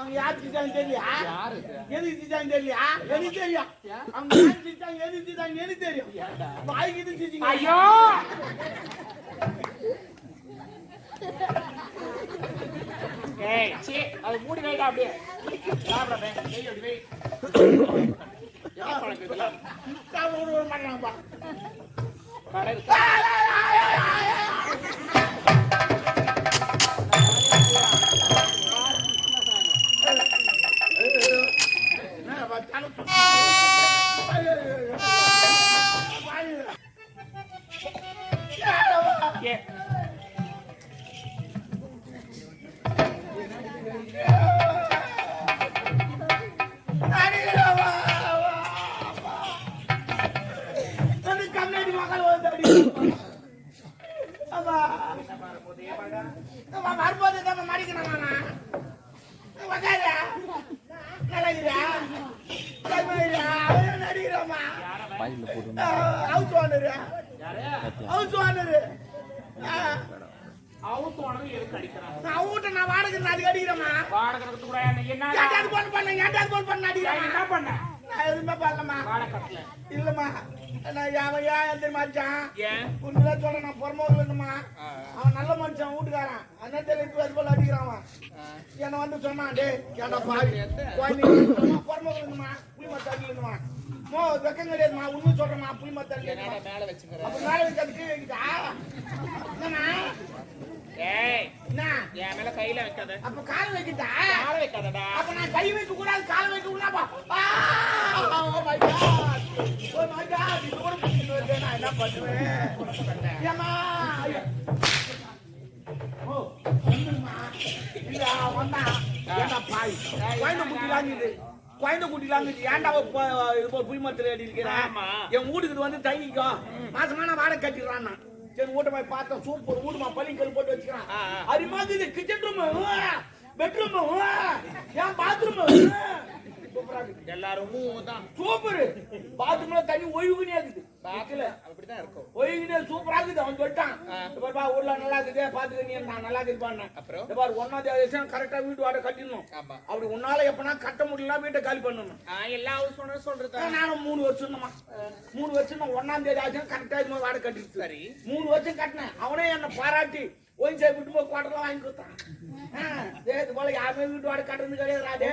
அவங்க யார் திட்டாங்க தெரியல எதுக்கு திட்டாங்க தெரியல எனக்கு தெரியும் அவங்க யார் திட்டாங்க எதுக்கு திட்டாங்க எனக்கு தெரியும் வாய்க்கு இது திட்டிங்க ஐயோ ஏய் சீ அது மூடி வைடா அப்படியே சாப்பிடவே டேய் அப்படி வை என்ன பழக்கம் இதெல்லாம் சாப்பிட ஒரு மாட்டாங்கப்பா வரும்போது தான் மடிக்கணும் நடிக்கிறோமா ஹவுஸ் ஓனரு நான் வீட்டை நான் வாடகை அதுக்கு அடிக்கிறேமா ஏட்டாவது போன் பண்ண என்ன பண்ண நான் எதுவுமே பண்ணலமா இல்லம்மா நான் எந்த மச்சான் உண்மைதான் சொல்ல நான் புறமோது வேணுமா அவன் நல்ல மனுஷன் வீட்டுக்காரன் அண்ணன் இப்போ அது போல அடிக்கிறான் என்னை வந்து சொன்னான் டே கேட்டா பாரு புறமோது வேணுமா புளி மத்த அடி வேணுமா வெக்கம் கிடையாதுமா உண்மை சொல்றேம்மா புளி மத்த அடி மேல வச்சுக்கிறேன் அப்ப மேல வச்சு அது கீழே வைக்கிட்டா என்னண்ணா ஏய் என் மேல கையில வைக்காத அப்ப கால் வைக்கிட்டா கால வைக்காதடா அப்ப நான் கை வைக்க கூடாது கால் வைக்க கூடாப்பா ஓ மை காட் இது ஒரு புடிச்சு நான் என்ன பண்ணுவேன் ஏமா ஓ வந்துமா இல்ல வந்தா என்ன பாய் குழந்தை குட்டிலாங்குது ஏன்டா இது புளி மரத்துல அடி இருக்கிறேன் என் வீட்டுக்கு வந்து தங்கிக்கோ மாசமான வாடகை கட்டிடுறான் சரி வீட்டை போய் பார்த்தோம் சூப்பர் வீடுமா பள்ளிக்கல் போட்டு வச்சுக்கிறான் அரிமாக்கு இது கிச்சன் ரூம் பெட்ரூம் ஏன் பாத்ரூம் எல்லாரும் சூப்பர் பாத்ரூம்ல தண்ணி ஒய்வுனே இருக்குது அப்படிதான் இருக்கும் ஒய்வுனே சூப்பரா இருக்குது அவன் சொல்லிட்டான் ஊர்ல நல்லா இருக்குது பாத்துக்க நீ நான் நல்லா இருக்குப்பான்னு அப்புறம் ஒன்னாவது கரெக்டா வீட்டு வாடகை கட்டிடணும் அப்படி உன்னால எப்பனா கட்ட முடியல வீட்டை காலி பண்ணணும் எல்லா ஹவுஸ் சொல்றது நானும் 3 வருஷம் 3 வருஷம் 1ஆம் தேதி ஆச்சு கரெக்டா இது வாடகை கட்டிட்டு சரி 3 வருஷம் கட்டினேன் அவனே என்ன பாராட்டி ஒயின் சாய் விட்டு போய் குவாட்டர்லாம் வாங்கி கொடுத்தான் இது போல யாருமே வீட்டு வாடகை கட்டுறது கிடையாது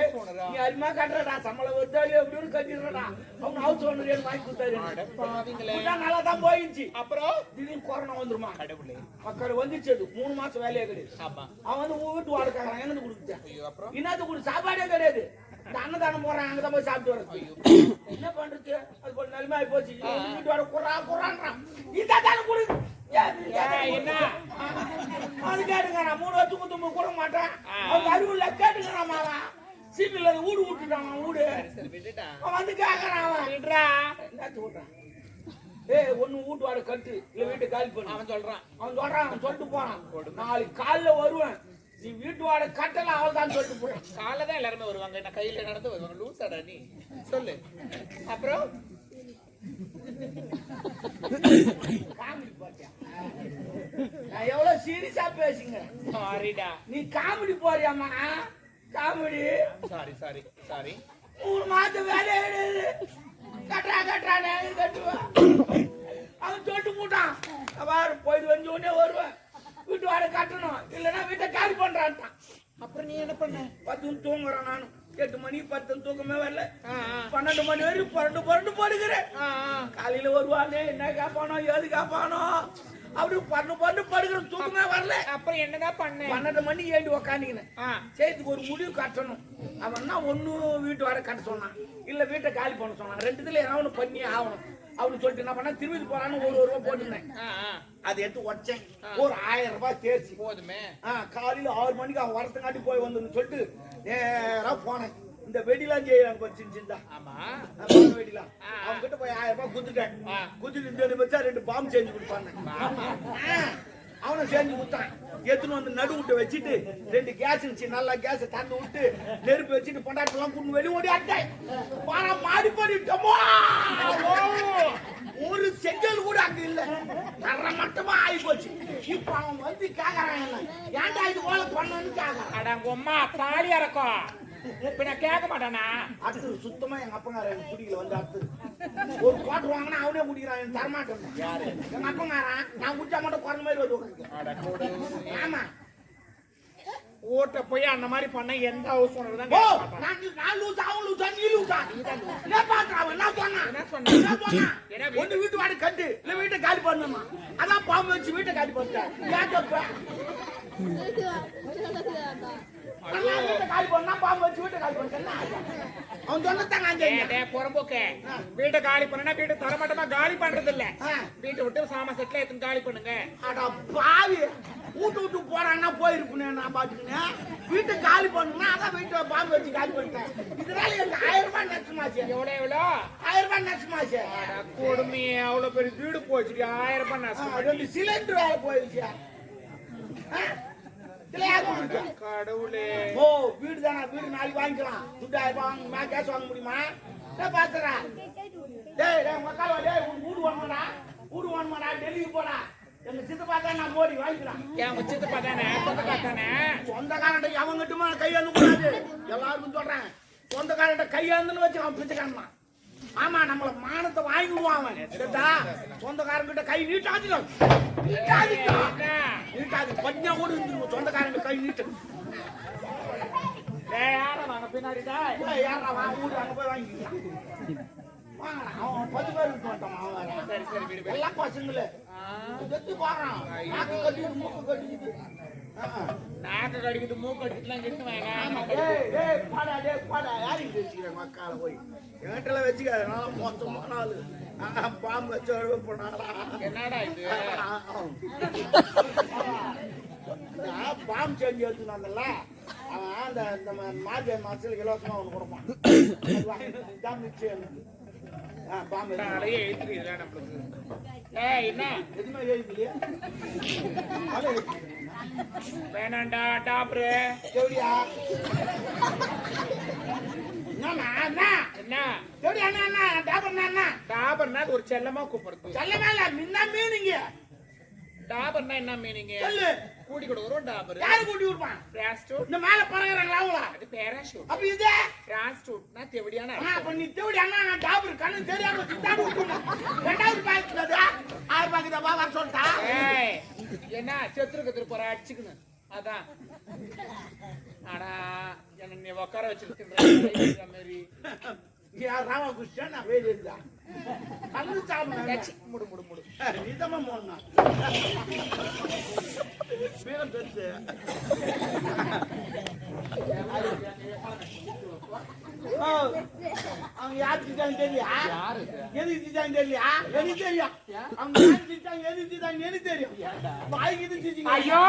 நீ அதிகமா கட்டுறடா சம்பளம் வருதாலே எப்படி கட்டிடுறா அவங்க ஹவுஸ் ஓனர் வாங்கி கொடுத்தாரு நல்லா தான் போயிடுச்சு அப்புறம் திடீர்னு கொரோனா வந்துருமா கடவுளே மக்கள் வந்துச்சு 3 மாசம் வேலையே கிடையாது அவன் வந்து வீட்டு வாடகை எங்க கொடுத்துட்டான் இன்னது கூட சாப்பாடே கிடையாது அன்னதானம் போறான் அங்கதான் போய் சாப்பிட்டு வர என்ன பண்றது அது போல நிலைமை ஆகி போச்சு வீட்டு வாடகை குறான்றான் இதான் கொடு என்ன அது கேட்டுங்க நான் 3 வருஷத்துக்கு கூட மாட்டேன் அவங்க அறிவுள்ள கேட்டுக்கிறான் மாவா சீட்டில் வீடு விட்டுட்டான் வீடு அவன் வந்து கேட்கறான் அவன் ஒண்ணு வீட்டு வாடகை கட்டு இல்ல வீட்டை காலி பண்ணு அவன் சொல்லிட்டு போறான் நாளைக்கு காலைல வருவேன் நீ வீட்டு வாடகை கட்டல அவள் தான் சொல்லிட்டு போறேன் காலைல தான் எல்லாருமே வருவாங்க நான் கையில நடந்து வருவாங்க லூசாடா நீ சொல்லு அப்புறம் நான் எவ்வளவு சீரியஸா பேசுங்க சாரிடா நீ காமெடி போறியாமா காமெடி சாரி 3 மாசம் வேலையே கிடையாது கட்டுறா கட்டுவா அவன் சொல்லிட்டு போட்டான் அவன் போயிட்டு வந்து உடனே வருவேன் வீட்டு வாடகை கட்டணும் இல்லைன்னா வீட்டை காலி பண்றான்ட்டான் அப்புறம் நீ என்ன பண்ண 10 தூங்குறேன் நானும் 8 மணி 10 தூக்கமே வரல 12 மணி வரைக்கும் புரண்டு போடுகிறேன் காலையில வருவானே என்ன கேப்பானோ ஏது கேப்பானோ அப்படி பண்டு படுக்கிறேன் தூக்கமே வரல அப்புறம் என்னதான் பண்ண 12 மணி ஏண்டி உக்காண்டிக்கினேன் சேர்த்துக்கு ஒரு முடிவு கட்டணும் அவன்னா ஒண்ணு வீட்டு வாடகை கட்ட சொன்னான் இல்ல வீட்டை காலி பண்ண சொன்னான் ரெண்டுத்துல ஏதாவது பண்ணி ஆகணும் அவனு சொல்லிட்டு என்ன பண்ண திரும்பி போறான்னு ஒரு ரூபா போட்டுருந்தேன் அதை எடுத்து உடச்சேன் ஒரு 1000 ரூபாய் தேர்ச்சி போதுமே காலையில 6 மணிக்கு அவன் வரத்துக்காட்டி போய் வந்துன்னு சொல்லிட்டு நேரா போனேன் இந்த வெடிலாம் செய்யறாங்க சின்ன வெடிலாம் அவங்க கிட்ட போய் 1000 ரூபாய் குத்துட்டேன் குத்துட்டு வச்சா 2 பாம்பு செஞ்சு கொடுப்பாங்க அவனை செஞ்சு கொடுத்தான் எடுத்துன்னு வந்து நடு விட்டு வச்சுட்டு 2 கேஸ் இருந்துச்சு நல்லா கேஸ் தந்து விட்டு நெருப்பு வச்சுட்டு பொண்டாட்டெல்லாம் கூட்டு வெளியே ஓடி ஆட்டேன் மாடி பண்ணிட்டோமோ ஒரு செங்கல் கூட அங்க இல்ல தர மட்டமா ஆகி போச்சு இப்ப அவன் வந்து கேக்குறான் ஏன்டா இது போல பண்ணு கேக்குறான் அடங்க அம்மா தாலி இறக்கும் இப்ப நான் கேட்க மாட்டானா? அடுத்து சுத்தமா எங்க அப்பங்கார எனக்கு பிடிக்கல வந்து அடுத்து ஒரு குவார்டர் வாங்கினா அவனே குடிக்கிறான் எனக்கு தரமாட்டேன். யாரு? எங்க அப்பங்காரன் நான் குடிச்சா மட்டும் குறைஞ்ச மாதிரி வந்து உட்காந்து. ஆமா ஓட்ட போய் அந்த மாதிரி பண்ண எந்த ஹவுஸ் ஓனர் தான் ஓ கேட்க மாட்டான். நான் லூசா அவன் லூசா நீ லூசா என்ன பாக்குறான் என்ன சொன்னான் என்ன சொன்னா? என்ன சொன்னான் ஒண்ணு வீட்டு வாடகை கட்டு இல்ல வீட்டை காலி பண்ணுமா அதான் பாம்பு வச்சு வீட்டை காலி பண்ணிட்டேன் ஏன் தப்பு வீட்டை காலி பண்ணா பாம்பு வச்சு வீட்டை காலி பண்ணிட்டேன் அவன் சொன்னதாங்க புறம்போக்க வீட்டை காலி பண்ணா வீட்டை தரமாட்டமா காலி பண்றது இல்ல. வீட்டை விட்டு சாம செட்ல எடுத்து காலி பண்ணுங்க. அட பாவி வீட்டு விட்டு போறான்னா போயிருப்பேன் நான் பாத்துக்கினேன் வீட்டை காலி பண்ணுனா அதான் வீட்டை பாம்பு வச்சு காலி பண்ணிட்டேன். இதனால எனக்கு 1000 ரூபாய் நஷ்டமாச்சு. எவ்வளோ 1000 ரூபாய் நஷ்டமாச்சு. கொடுமையே அவ்வளவு பெரிய வீடு போச்சு. 1000 ரூபாய் நஷ்டம். 2 சிலிண்டர் வேலை போயிடுச்சு. கடவுளே. ஓ வீடு தானே வீடு நாளைக்கு வாங்கிக்கலாம். துட்டு 1000 ரூபாய் வாங்க நான் கேஸ் வாங்க முடியுமா? பாத்துறா டேய் மக்கள் டேய் வீடு வாங்கடா வீடு வாங்கடா டெல்லிக்கு போடா. எங்க சித்தப்பா தான் நான் மோடி வாங்கிக்கலாம். என் சித்தப்பா தானே சொந்தக்கார தானே. சொந்தக்காரன்ட்ட அவங்ககிட்டமா கையாந்து கூடாது எல்லாருக்கும் சொல்றேன். சொந்தக்காரன்ட்ட கையாந்துன்னு வச்சு அவன் பிச்சைக்காரன். ஆமா நம்மள மானத்தை வாங்கிடுவான் அவன். சொந்தக்காரங்கிட்ட கை நீட்டாது நீட்டாது பஞ்சா கூட இருந்துருவோம். சொந்தக்காரங்க கை நீட்டு யாரா வாங்க பின்னாடிடா யாரா வாங்க வீடு அங்க போய் வாங்கிக்கலாம். அவன் 10 பேர் இருக்க மாட்டான். அவன் சரி சரி வீடு எல்லாம் பசங்களே கட்டி போறான். நாக்கு கட்டிட்டு மூக்கு கட்டிக்கிட்டு நாக்கு கடிக்கிட்டு மூக்கு கட்டிட்டுலாம் கிட்டு பாடா யாருக்கு வச்சுக்கிறேன் மக்கால போய் என்கிட்ட வச்சுக்காது நல்லா மொத்தமான ஆளு பாம்பு வச்சு போனாடா. என்னடா இது பாம்பு செஞ்சு வச்சுனாங்கல்ல அவன் அந்த மார்கழி மாசத்துல இலவசமா ஒண்ணு கொடுப்பான். தான் நிச்சயம் பாம்பு எழுத்துறீங்களா நம்மளுக்கு? என்ன எதுவுமே எழுதிலையே வேணாண்டா டாப்ரு எப்படியா என்ன எப்படியா என்ன டாபர்னா என்ன டாபர்னா அது ஒரு செல்லமா கூப்பிடுறது. செல்லமா இல்ல முன்ன மீனிங்க. டாபர்னா என்ன மீனிங்க? சொல்லு. கூட்டி கொடுக்குறோம் டாபர். யாரு கூட்டி கொடுப்பான்? பிராஸ்டூட். இந்த மேல பறங்கறாங்களா அவங்களா? அது பேராஷூட். அப்ப இது பிராஸ்டூட்னா தெவடியான. அப்ப நீ தெவடியானா நான் டாபர் கண்ணு தெரியாம திட்டாடு விட்டுறேன். ரெண்டாவது பாக்குறது ஆறு பாக்குதா வா சொல்லிட்டா. ஏய் என்ன செத்துருக்கு போற அடிச்சுக்கணும் அதான். ஆனா என்ன நீ உட்கார வச்சிருக்கீங்க மாதிரி யார் ராமகிருஷ்ணன் நான் வேலை இருந்தா கண்ணு சாப்பிடு முடு முடு முடு நீதமா போனா பேரம் பெருசு அவங்க யாருக்கு தான் தெரியா? எதுக்கு தான் தெரியா? எனக்கு தெரியும். அவங்க யாருக்கு தான் எதுக்கு தான் எனக்கு தெரியும். வாய்க்கு இது ஐயோ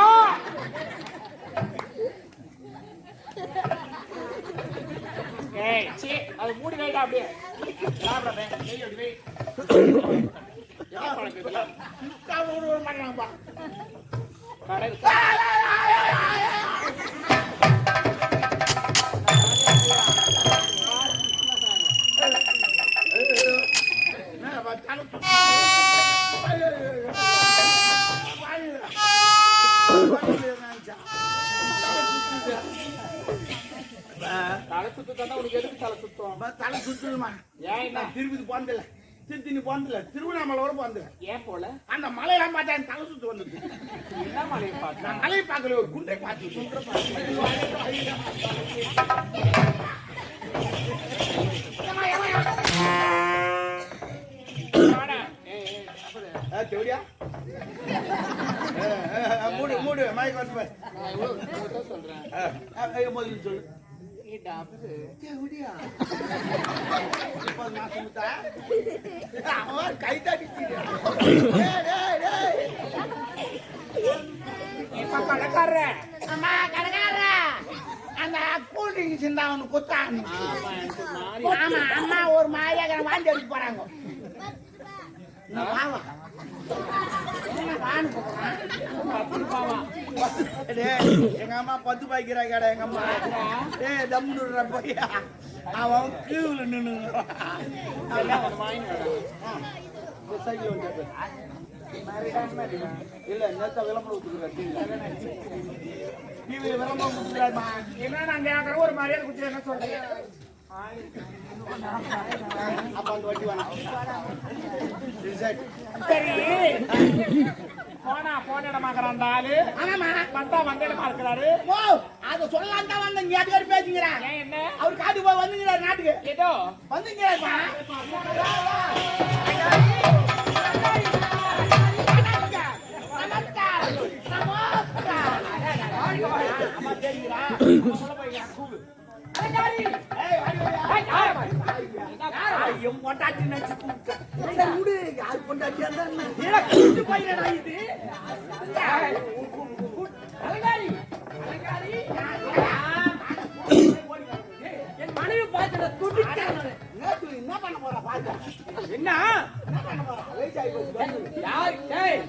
ஏய் சீ அது மூடி வைடா அப்படியே சாப்பிடறேன் நெய் அப்படி வை என்ன பழக்குதுல காவூர் ஒரு மண்ணாம்பா கடை தலை சுத்தம் உனக்கு எதுக்கு தலை சுத்தம்? தலை சுத்துமா? ஏன் திருப்பதி போனதில்ல, திருத்தணி போனதில்ல, திருவண்ணாமலை போனதில்ல. ஏன் போல? அந்த மலையெல்லாம் பார்த்தா எனக்கு தலை சுத்து வந்தது. என்ன மலையை பார்த்து? நான் மலையை பார்க்கல, ஒரு குண்டை பார்த்து தேவடியா மூடு மூடு மயக்க வந்து சொல்றேன் முதல்ல சொல்லு கை தட்டி கடைக்கார அம்மா கடைக்கார அந்த கூல் ட்ரிங்க்ஸ் இருந்தா அவனு குத்தான். ஆமா அம்மா ஒரு மாதிரியாக வாந்தி எடுத்து போறாங்க. எங்க அம்மா 10 பாய்க்கிறா கடை எங்க அம்மா தம்முடுற பையா அவன் கீழ நின்று இல்ல நேத்த விளம்பரம் இவரு விளம்பரம் கொடுக்குறாருமா. என்ன நான் கேட்கறேன் ஒரு மரியாதை குடிச்சு என்ன சொல்றீங்க? அப்ப அந்த வட்டி வேணாம். சரி போனா போன இடமாக்குற அந்த ஆளு ஆமாமா வந்தா வந்த இடமா இருக்கிறாரு. ஓ அத சொல்லலாம் தான் வந்தேன். நீ அதுக்கு பேசுங்கிறான். ஏன் என்ன அவர் காட்டுக்கு போய் வந்துங்கிறார் நாட்டுக்கு. ஏதோ வந்துங்கிறாருமா. என் மனைவி பார்த்துட துடிக்க என்ன பண்ண போறா பாத்து என்ன என்ன பண்ண போறா வயசாகி போச்சு யார் டேய்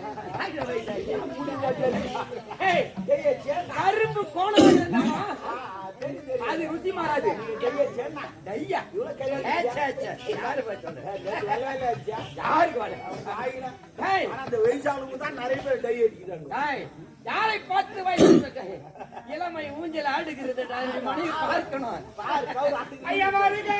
ஏய் கரும்பு கோணம் இருந்தாமா அது ருசி மாறாது டையா யாருக்கு வாட டேய் அந்த வயசானவங்க தான் நிறைய பேர் டை அடிக்கிறாங்க. டேய் யாரை பார்த்து வயசு இளமை ஊஞ்சல் ஆடுகிறது மனைவி பார்க்கணும் பாரு கவுர் ஆட்டுக்கு ஐயா வருகிறே.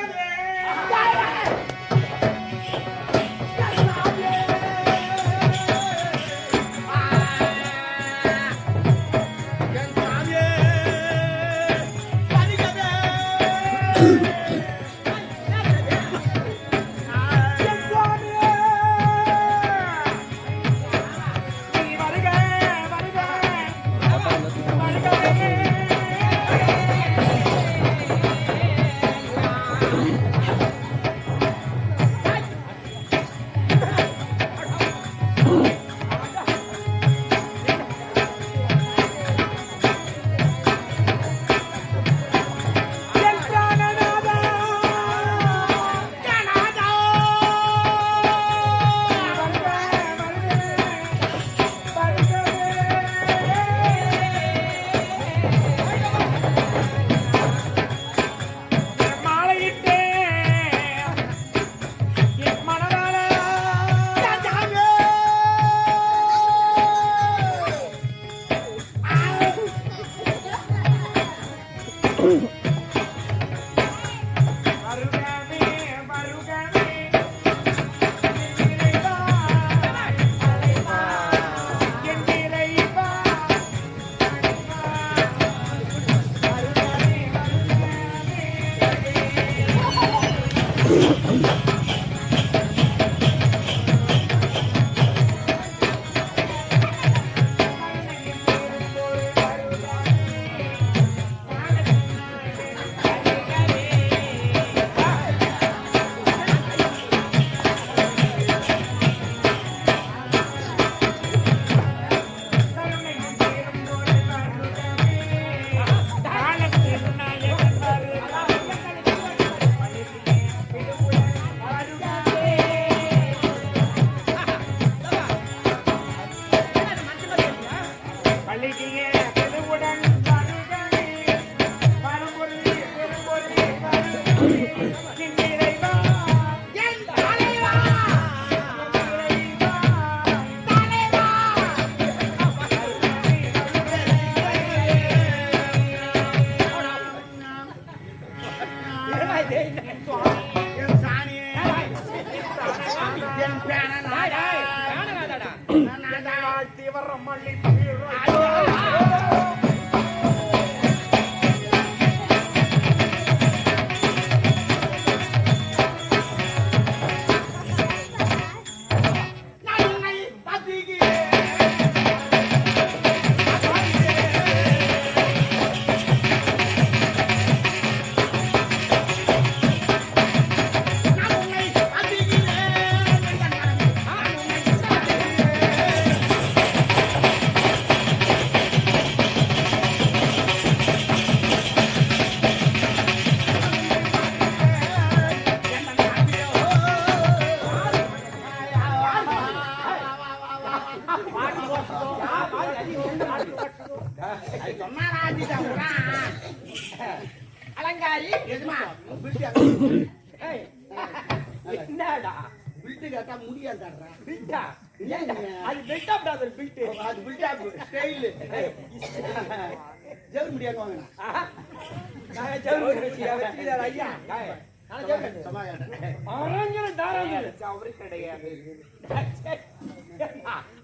அலங்காரி எதுமா ஏய் என்னடா பில்ட்டு கேட்டா முடியாதாடுறா. பில்டா அது பில்டா பிரதர் பில்ட் அது பில்டா ஸ்டைல். ஜெவல் முடியாது வாங்க ஆஹா. நான் ஜவுளி வச்சியா வச்சியா ஐயா நான் ஜவுளி சும்மா கேட்டேன். அரஞ்சன தாராஞ்சன அவரு கிடையாது.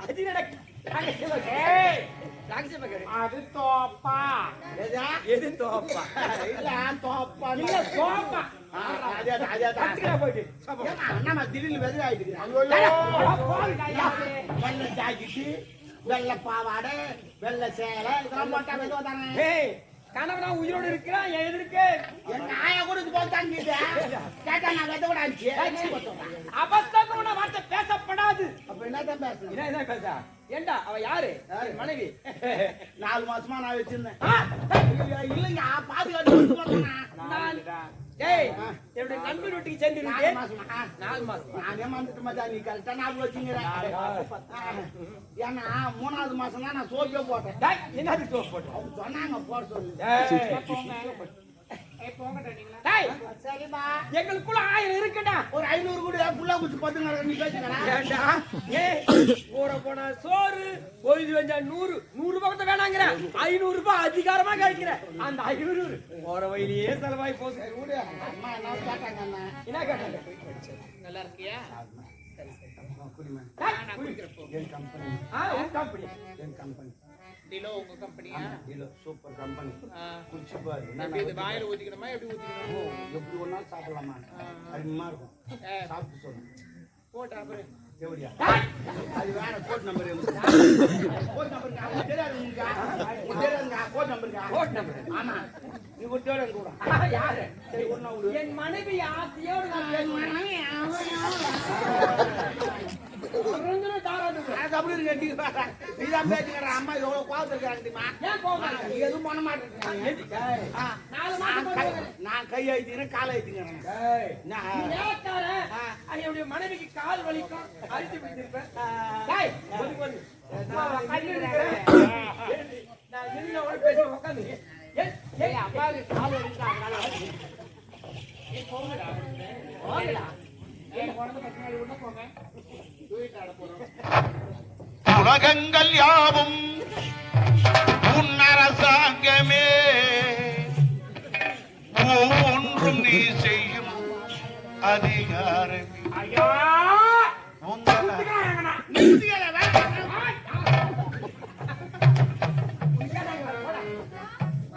அது நடக்கு ஏய், ராக்ஷச மகரே அது தோப்பா. ஏதா? எது தோப்பா இல்ல, தோப்பா. இல்ல சோப்பா அதே அதே கத்துக்கடா போயிடு ஏமா அண்ணா திடீர்னு வெதை ஆயிடுது வெள்ளை ஜாக்கெட்டு வெள்ளை பாவாடை வெள்ளை சேலை இதெல்லாம் போட்டா வெதை தானே ஏய் கனவனா உயிரோடு இருக்கிறான் என் எதிர்க்கு என் நாயை கூட இது போல் தாங்கிட்டு கேட்டா நான் வெதை கூட ஆச்சு அபத்தமான வார்த்தை பேசப்படாது அப்ப என்னதான் பேசுறேன் என்ன பேச ஏண்டா அவ யாரு என் மனைவி 4 மாசமா நான் வச்சிருந்தேன் இல்லைங்க பாதுகாத்து டேய் என்னுடைய நண்பர் வீட்டுக்கு சென்று 4 மாசமா 4 மாசம் நானே வந்துட்டு மச்சான் நீ கரெக்டா ஞாபகம் வச்சுங்கிறேன் ஏன்னா 3வது மாசம் தான் நான் சோப்பே போட்டேன் டேய் என்னது தோப்பு போட்டு அவங்க சொன்னாங்க போட சொல்லு டேய் சரிப்பா எங்களுக்குள்ள 1000 இருக்குடா ஒரு 500 கூட புள்ள குச்சி பத்துங்க நீ பேசுங்கடா ஏண்டா ஏய் ஊற போன சோறு பொழுது வெஞ்சா 100 ரூபாய் வேணாங்கற 500 ரூபாய் அதிகாரமா கேட்கிற அந்த 500 போற வழியிலே செலவாய் போகுது விடு அம்மா என்ன கேட்டாங்க அண்ணா என்ன கேட்டாங்க நல்லா இருக்கியா? குடிமா நான் குடிக்கிறப்போ. என் கம்பெனி உன் கம்பெனி என் கம்பெனி டிலோ உங்க கம்பெனியா? இல்ல சூப்பர் கம்பெனி ஆ. குடிச்சு பாரு எப்படி இது வாயில ஊத்திக்கணுமா எப்படி ஊத்திக்கணும்? எப்படி ஒரு நாள் சாப்பிடலாமா அருமையா இருக்கும் சாப்பிட்டு சொல்லு போட்டா அப்புறம் எப்படியா அது வேற கோட் நம்பர் கோட் நம்பர் தெரியாது உங்களுக்கு தெரியாதுங்க கோட் நம்பருக்கா கோட் நம்பர் ஆமா நீ ஒரு தேவை கூட யாரு சரி ஒரு நாள் விடு. என் மனைவி ஆசையோடு நான் பேசுவேன் தாராது அது அப்படி இருக்கு நீதான் பேசுகிற அம்மா எவ்வளவு கோவத்தில் இருக்கிறாங்க தெரியுமா ஏன் போக நீ எதுவும் பண்ண மாட்டேங்கிறாங்க 4 மாசம் நான் கை அழுத்திக்கிறேன் காலை அழுத்திக்கிறேன் என்னுடைய மனைவிக்கு கால் வலிக்கும் அரிசி பிடிச்சிருப்பேன் டேய், ஒதுக்கு வந்து. நான் கண்ணு இருக்கிறேன். நான் என்னோட பேசி உட்காந்து ஏய் அப்பாவுக்கு கால் வலிக்கும் அதனால போங்கடா. ஏய், குழந்தை பசங்க உள்ள போங்க. தூக்கிட்டு ஆட போறோம். உலகங்கள் யாவும் உன் அரசாங்கமே ஒவ்வொன்றும் நீ செய்யும் அதிகாரமே ஐயா! உங்கள் நிறுத்திக்கல,